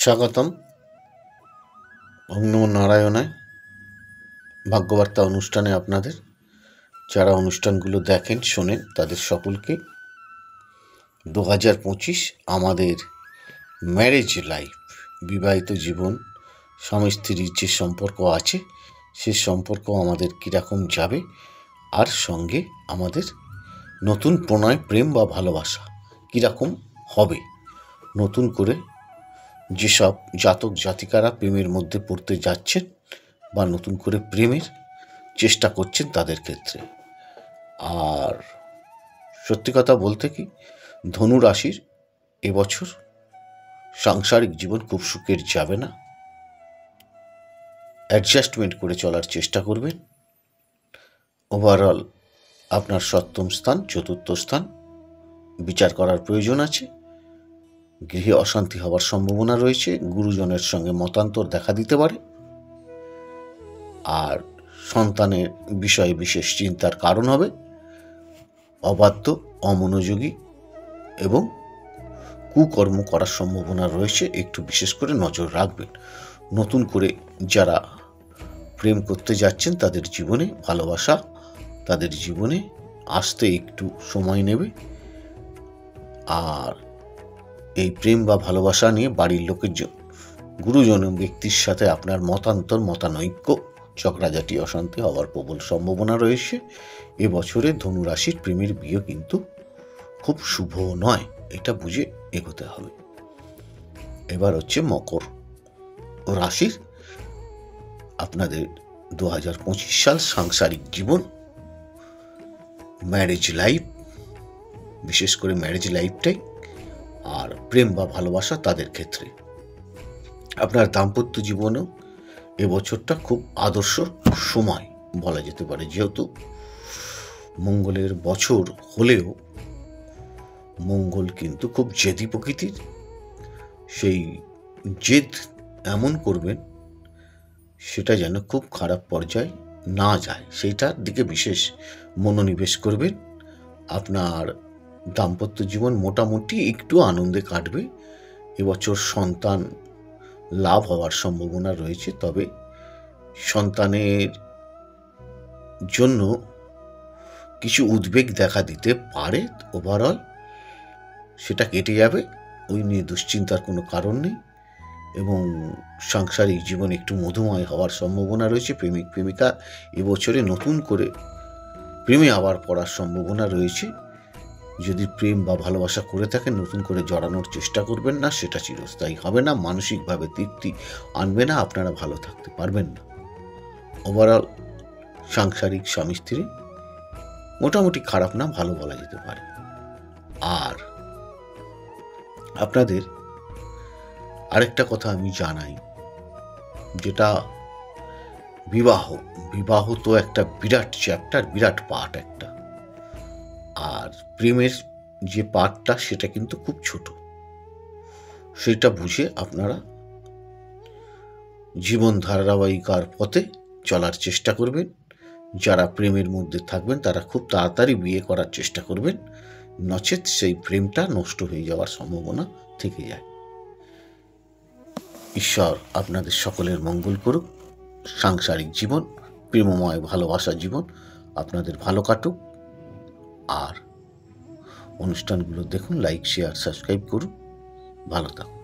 স্বাগতম। ওম নমো নারায়ণায়। ভাগ্যবার্তা অনুষ্ঠানে আপনাদের, যারা অনুষ্ঠানগুলো দেখেন শোনেন তাদের সকলকে 2025 আমাদের ম্যারেজ লাইফ, বিবাহিত জীবন, স্বামী স্ত্রীর যে সম্পর্ক আছে সে সম্পর্ক আমাদের কীরকম যাবে, আর সঙ্গে আমাদের নতুন প্রণয়, প্রেম বা ভালোবাসা কীরকম হবে, নতুন করে যেসব জাতক জাতিকারা প্রেমের মধ্যে পড়তে যাচ্ছেন বা নতুন করে প্রেমের চেষ্টা করছেন তাদের ক্ষেত্রে। আর সত্যি কথা বলতে কি, ধনু রাশির এবছর সাংসারিক জীবন খুব সুখের যাবে না। অ্যাডজাস্টমেন্ট করে চলার চেষ্টা করবেন। ওভারঅল আপনার সপ্তম স্থান, চতুর্থ স্থান বিচার করার প্রয়োজন আছে। গৃহে অশান্তি হওয়ার সম্ভাবনা রয়েছে, গুরুজনের সঙ্গে মতান্তর দেখা দিতে পারে, আর সন্তানের বিষয়ে বিশেষ চিন্তার কারণ হবে। অবাধ্য, অমনোযোগী এবং কুকর্ম করার সম্ভাবনা রয়েছে, একটু বিশেষ করে নজর রাখবেন। নতুন করে যারা প্রেম করতে যাচ্ছেন তাদের জীবনে ভালোবাসা, তাদের জীবনে আসতে একটু সময় নেবে। আর এই প্রেম বা ভালোবাসা নিয়ে বাড়ির লোকের গুরুজন ব্যক্তির সাথে আপনার মতানৈক্য, ঝগড়াঝাটি, অশান্তি হওয়ার প্রবল সম্ভাবনা রয়েছে। এবছরে ধনুরাশির প্রেমের বিয়ে কিন্তু খুব শুভ নয়, এটা বুঝে এগোতে হবে। এবার হচ্ছে মকর রাশির আপনাদের 2025 সাল সাংসারিক জীবন, ম্যারেজ লাইফ, বিশেষ করে ম্যারেজ লাইফটাই, আর প্রেম বা ভালোবাসা তাদের ক্ষেত্রে। আপনার দাম্পত্য জীবনেও এবছরটা খুব আদর্শ সময় বলা যেতে পারে, যেহেতু মঙ্গলের বছর হলেও মঙ্গল কিন্তু খুব জেদি প্রকৃতির। সেই জেদ এমন করবেন সেটা যেন খুব খারাপ পর্যায়ে না যায়, সেইটার দিকে বিশেষ মনোনিবেশ করবেন। আপনার দাম্পত্য জীবন মোটামুটি একটু আনন্দে কাটবে। এবছর সন্তান লাভ হওয়ার সম্ভাবনা রয়েছে, তবে সন্তানের জন্য কিছু উদ্বেগ দেখা দিতে পারে। ওভারঅল সেটা কেটে যাবে, ওই নিয়ে দুশ্চিন্তার কোনো কারণ নেই। এবং সাংসারিক জীবন একটু মধুময় হওয়ার সম্ভাবনা রয়েছে। প্রেমিক প্রেমিকা এবছরে নতুন করে প্রেমে আবার পড়ার সম্ভাবনা রয়েছে। যদি প্রেম বা ভালোবাসা করে থাকেন, নতুন করে জড়ানোর চেষ্টা করবেন না, সেটা চিরস্থায়ী হবে না, মানসিকভাবে তৃপ্তি আনবে না, আপনারা ভালো থাকতে পারবেন না। ওভারঅল সাংসারিক স্বামী স্ত্রী মোটামুটি খারাপ না, ভালো বলা যেতে পারে। আর আপনাদের আরেকটা কথা আমি জানাই, যেটা বিবাহ তো একটা বিরাট চ্যাপ্টার, বিরাট পার্ট একটা। আর প্রেমের যে পার্টটা সেটা কিন্তু খুব ছোট। সেটা বুঝে আপনারা জীবন ধারাবাহিকার পথে চলার চেষ্টা করবেন। যারা প্রেমের মধ্যে থাকবেন তারা খুব তাড়াতাড়ি বিয়ে করার চেষ্টা করবেন, নচেত সেই প্রেমটা নষ্ট হয়ে যাওয়ার সম্ভাবনা থেকে যায়। ঈশ্বর আপনাদের সকলের মঙ্গল করুক। সাংসারিক জীবন, প্রেমময় ভালোবাসা জীবন আপনাদের ভালো কাটুক। আর অনুষ্ঠানগুলো দেখুন, লাইক, শেয়ার, সাবস্ক্রাইব করুন। ভালো থাকুন।